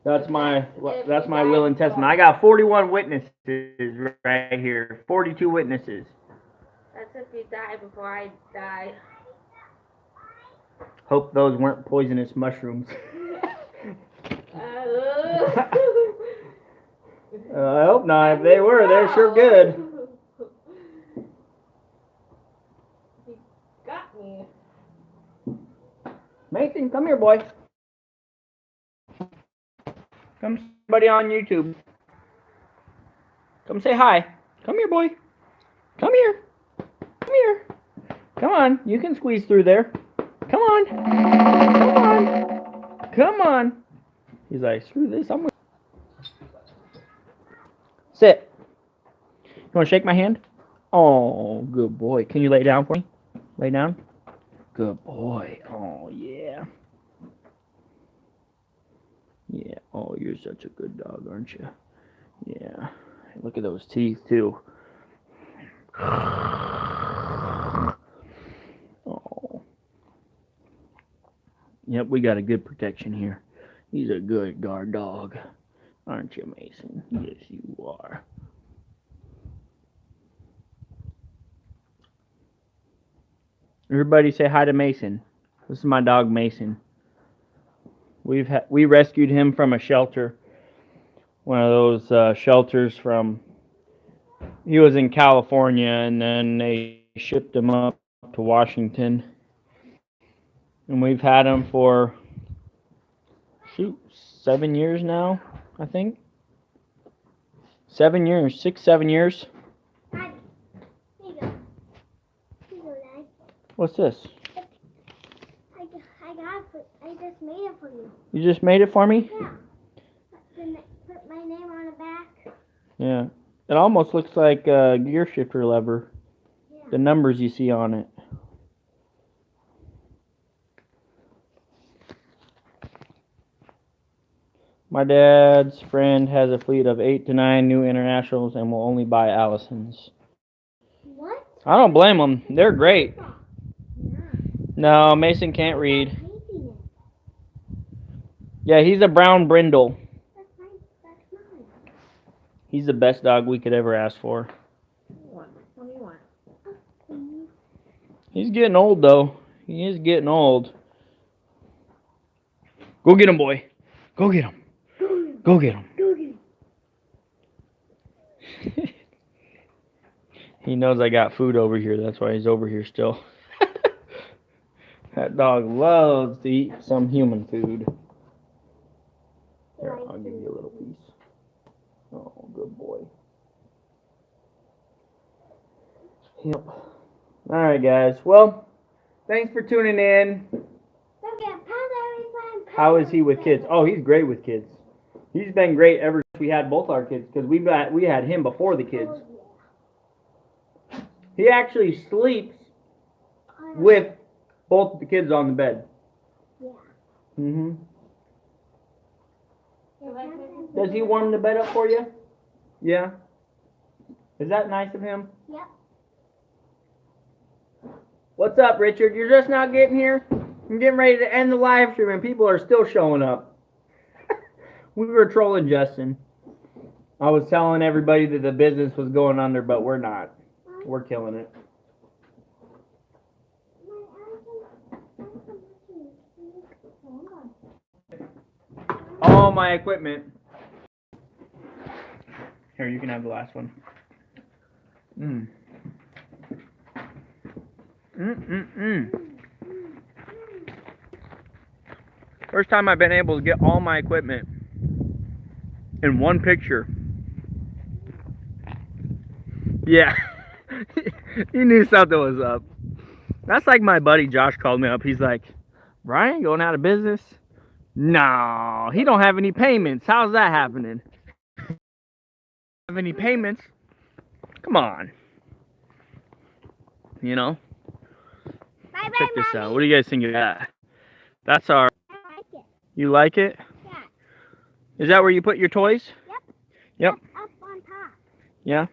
That's my will and testament. I got 41 witnesses right here. 42 witnesses. That's if you die before I die. Hope those weren't poisonous mushrooms. I hope not. If they were, they're sure good. You got me. Mason, come here, boy. Come, somebody on YouTube. Come say hi. Come here, boy. Come here. Come here. Come on. You can squeeze through there. Come on. Come on. Come on. He's like, screw this. I'm with... Sit. You want to shake my hand? Oh, good boy. Can you lay down for me? Lay down. Good boy. Oh, yeah. Yeah. Oh, you're such a good dog, aren't you? Yeah. Look at those teeth, too. Oh. Yep, we got a good protection here. He's a good guard dog. Aren't you, Mason? Yes, you are. Everybody say hi to Mason. This is my dog, Mason. We rescued him from a shelter. One of those shelters from... He was in California, and then they shipped him up to Washington. And we've had him for, shoot, 7 years now, I think. 7 years, 6, 7 years. Daddy, here you go. Here you go, Dad. What's this? I got it. I just made it for you. You just made it for me? Yeah. Put my name on the back. Yeah. It almost looks like a gear shifter lever. Yeah. The numbers you see on it. My dad's friend has a fleet of 8 to 9 new internationals and will only buy Allisons. What? I don't blame them. They're great. Yeah. No, Mason can't read. Painting it. Yeah, he's a brown brindle. That's mine. He's the best dog we could ever ask for. What do you want? Please. He's getting old, though. He is getting old. Go get him, boy. Go get him. Go get him. Go get it. He knows I got food over here. That's why he's over here still. That dog loves to eat some human food. Here, I'll give you a little piece. Oh, good boy. Yep. Alright, guys. Well, thanks for tuning in. Don't get everyone. How is he with kids? Oh, he's great with kids. He's been great ever since we had both our kids, because we had him before the kids. He actually sleeps with both the kids on the bed. Yeah. Mm-hmm. Does he warm the bed up for you? Yeah. Is that nice of him? Yep. What's up, Richard? You're just not getting here? I'm getting ready to end the live stream and people are still showing up. We were trolling Justin. I was telling everybody that the business was going under, but we're not. We're killing it. All my equipment. Here, you can have the last one. First time I've been able to get all my equipment in one picture. Yeah. He knew something was up. That's like my buddy Josh called me up. He's like, Brian, going out of business? No, he don't have any payments. How's that happening? Have any payments? Come on. You know? Bye, Check this out. What do you guys think of that? That's our... I like it. You like it? Yeah. Is that where you put your toys? Yep. Up on top. Yeah.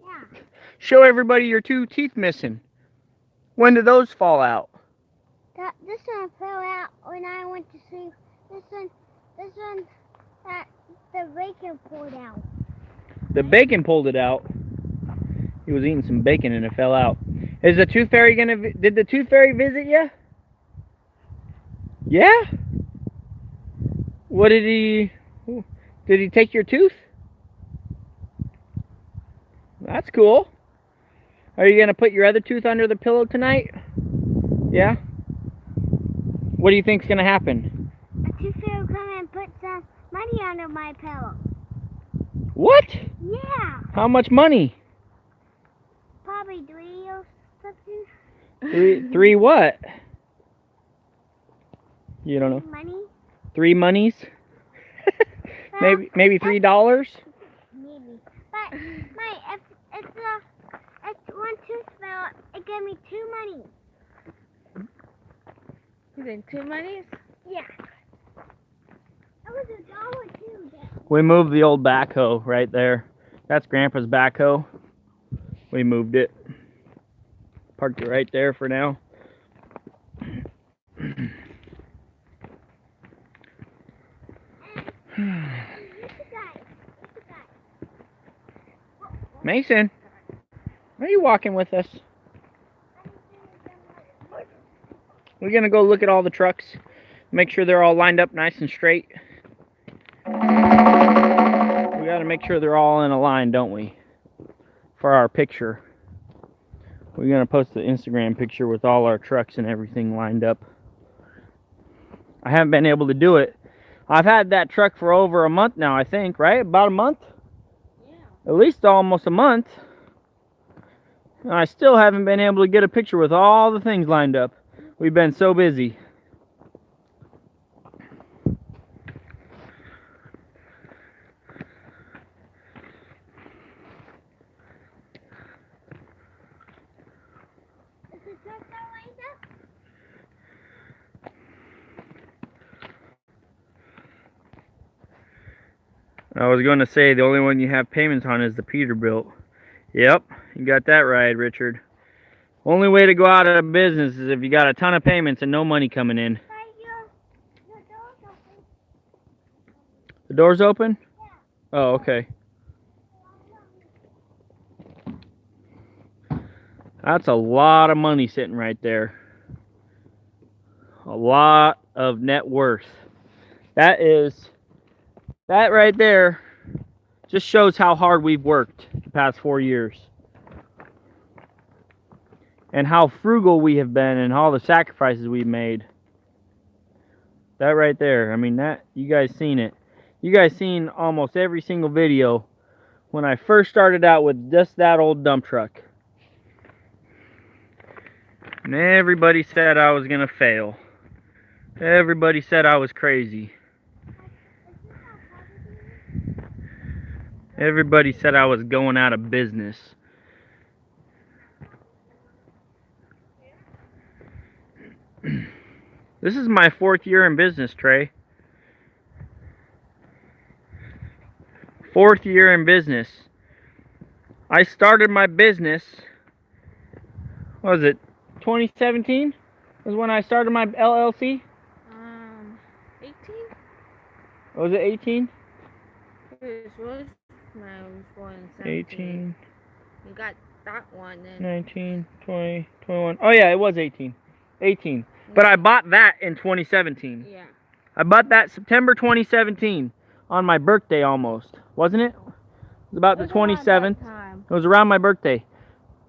Yeah. Show everybody your 2 teeth missing. When did those fall out? This one fell out when I went to sleep. This one, the bacon pulled out. The bacon pulled it out. He was eating some bacon and it fell out. Is the tooth fairy gonna? Did the tooth fairy visit you? Yeah. What did he? Did he take your tooth? That's cool. Are you gonna put your other tooth under the pillow tonight? Yeah. What do you think's gonna happen? A tooth fairy will come and put some money under my pillow. What? Yeah. How much money? Probably 3 or something. Three what? You don't know. Money? 3 monies? maybe $3? Maybe. But it's one tooth fell. It gave me 2 money. You think 2 monies? Yeah. It was $1 too. We moved the old backhoe right there. That's Grandpa's backhoe. We moved it. Parked it right there for now. Mason, are you walking with us? We're gonna go look at all the trucks, make sure they're all lined up nice and straight. We gotta make sure they're all in a line, don't we? For our picture. We're gonna post the Instagram picture with all our trucks and everything lined up. I haven't been able to do it. I've had that truck for over a month now, I think, right? About a month? Yeah. At least almost a month. And I still haven't been able to get a picture with all the things lined up. We've been so busy. Is the truck not lined up? I was going to say the only one you have payments on is the Peterbilt. Yep, you got that right, Richard. Only way to go out of business is if you got a ton of payments and no money coming in. The door's open. The door's open? Oh, okay. That's a lot of money sitting right there. A lot of net worth. That right there just shows how hard we've worked the past 4 years. And how frugal we have been and all the sacrifices we've made. That right there, I mean, that, you guys seen it. You guys seen almost every single video when I first started out with just that old dump truck. And everybody said I was gonna fail. Everybody said I was crazy. Everybody said I was going out of business. This is my 4th year in business, Trey. 4th year in business. I started my business, what was it, 2017? Was when I started my LLC? 18? Was it 18? It was when I was born in 17. 18, You got that one then. 19, 20, 21. Oh yeah, it was 18. 18. But I bought that in 2017. Yeah. I bought that September 2017 on my birthday almost. Wasn't it? It was about the 27th. It was around my birthday.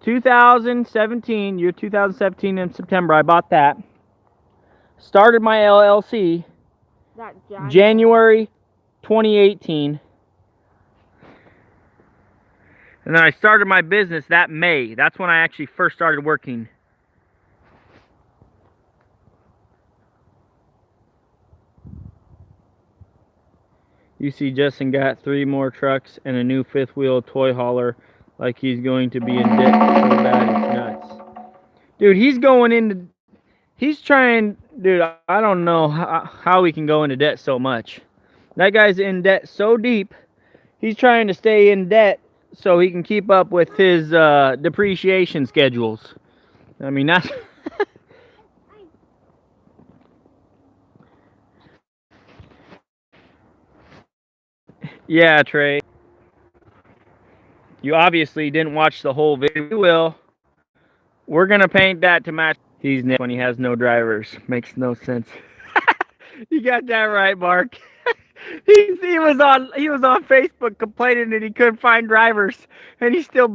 2017, year 2017 in September, I bought that. Started my LLC That January 2018. And then I started my business that May. That's when I actually first started working. You see Justin got 3 more trucks and a new 5th wheel toy hauler, like he's going to be in debt so bad it's nuts. Dude, he's going into, he's trying, dude, I don't know how he can go into debt so much. That guy's in debt so deep, he's trying to stay in debt so he can keep up with his depreciation schedules. I mean, that's... Yeah, Trey. You obviously didn't watch the whole video. We will. We're gonna paint that to match. He's when he has no drivers. Makes no sense. You got that right, Mark. he was on Facebook complaining that he couldn't find drivers, and he's still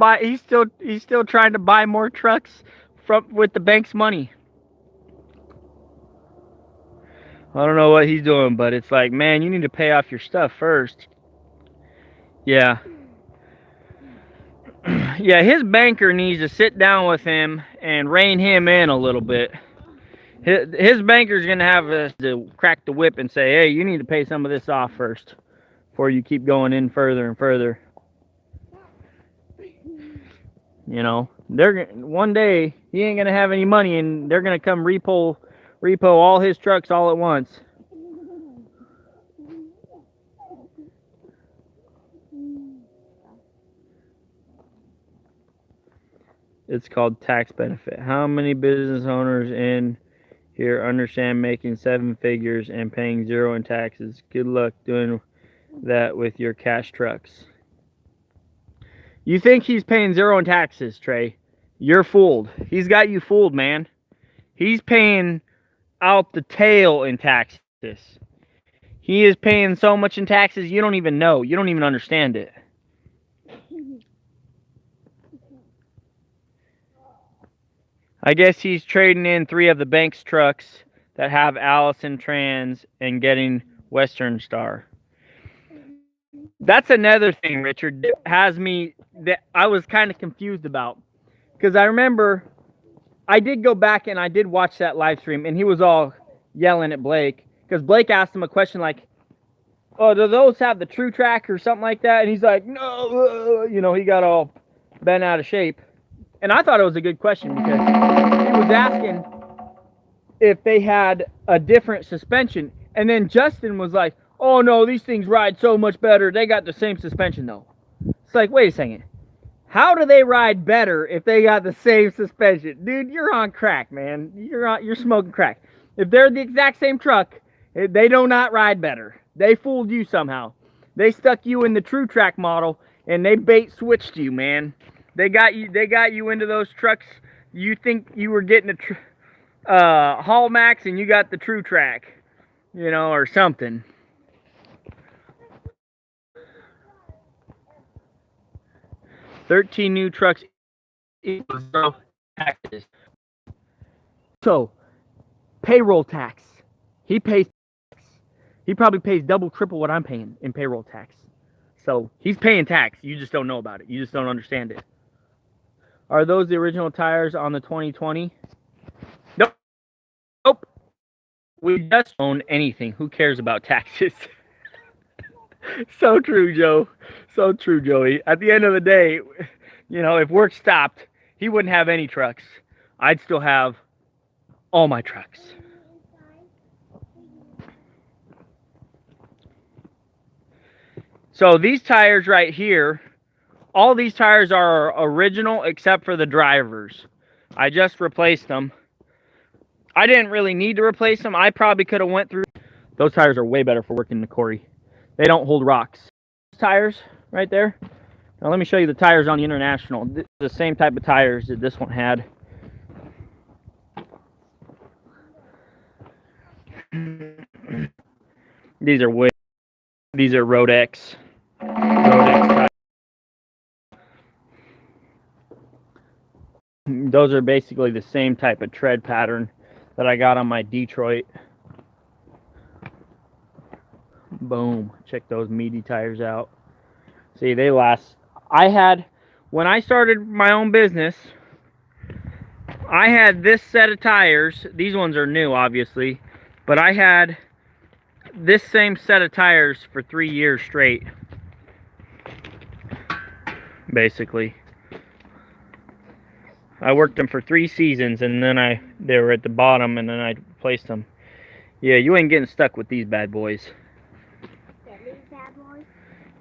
trying to buy more trucks with the bank's money. I don't know what he's doing, but it's like, man, you need to pay off your stuff first. Yeah. Yeah, his banker needs to sit down with him and rein him in a little bit. His banker's going to have to crack the whip and say, hey, you need to pay some of this off first before you keep going in further and further. You know, one day he ain't going to have any money and they're going to come repo all his trucks all at once. It's called tax benefit. How many business owners in here understand making 7 figures and paying 0 in taxes? Good luck doing that with your cash trucks. You think he's paying 0 in taxes, Trey? You're fooled. He's got you fooled, man. He's paying out the tail in taxes. He is paying so much in taxes you don't even know. You don't even understand it. I guess he's trading in 3 of the bank's trucks that have Allison trans and getting Western Star. That's another thing, Richard, that has me, that I was kind of confused about. Because I remember I did go back and I did watch that live stream, and he was all yelling at Blake. Because Blake asked him a question like, oh, do those have the true track or something like that? And he's like, no, you know, he got all bent out of shape. And I thought it was a good question because he was asking if they had a different suspension. And then Justin was like, oh no, these things ride so much better. They got the same suspension though. It's like, wait a second. How do they ride better if they got the same suspension? Dude, you're on crack, man. You're smoking crack. If they're the exact same truck, they do not ride better. They fooled you somehow. They stuck you in the true track model and they bait switched you, man. They got you into those trucks. You think you were getting a Hall Max and you got the true track, you know, or something. $13 new trucks equals 0 taxes. So, payroll tax. He pays tax. He probably pays double, triple what I'm paying in payroll tax. So, he's paying tax. You just don't know about it. You just don't understand it. Are those the original tires on the 2020? Nope. Nope. We just own anything. Who cares about taxes? So true, Joe. So true, Joey. At the end of the day, you know, if work stopped, he wouldn't have any trucks. I'd still have all my trucks. So these tires right here, all these tires are original except for the drivers. I just replaced them. I didn't really need to replace them. I probably could have went through. Those tires are way better for working the quarry. They don't hold rocks. Tires right there. Now let me show you the tires on the International. The same type of tires that this one had. These are Rodex. Tires. Those are basically the same type of tread pattern that I got on my Detroit. Boom. Check those meaty tires out. See, they last. When I started my own business, I had this set of tires. These ones are new, obviously. But I had this same set of tires for 3 years straight. Basically. I worked them for 3 seasons, and then they were at the bottom, and then I replaced them. Yeah, you ain't getting stuck with these bad boys.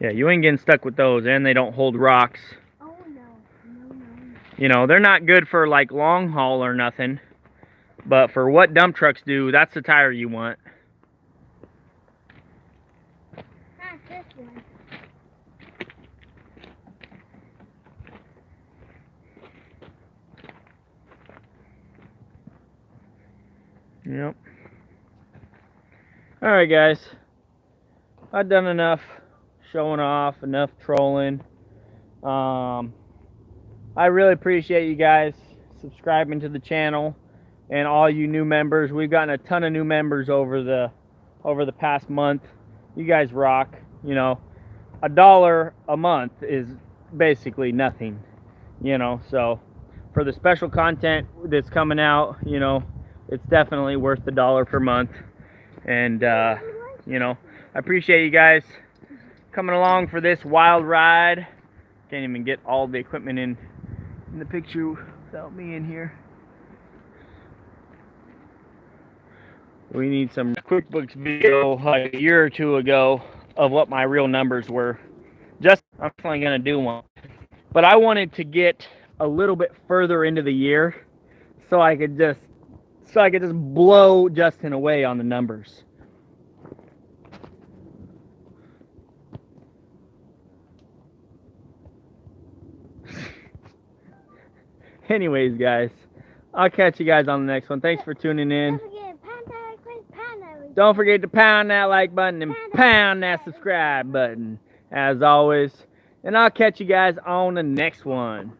Yeah, you ain't getting stuck with those, and they don't hold rocks. Oh, no. You know, they're not good for, like, long haul or nothing. But for what dump trucks do, that's the tire you want. Not this one. Yep. Alright, guys. I've done enough showing off, enough trolling. I really appreciate you guys subscribing to the channel and all you new members. We've gotten a ton of new members over the past month. You guys rock. You know, $1 a month is basically nothing, you know. So for the special content that's coming out, you know, it's definitely worth the $1 per month. And you know, I appreciate you guys coming along for this wild ride. Can't even get all the equipment in the picture without me in here. We need some QuickBooks video like a year or two ago of what my real numbers were. I'm definitely gonna do one, but I wanted to get a little bit further into the year so I could just blow Justin away on the numbers. Anyways, guys, I'll catch you guys on the next one. Thanks for tuning in. Don't forget to pound that like button and pound that subscribe button, as always. And I'll catch you guys on the next one.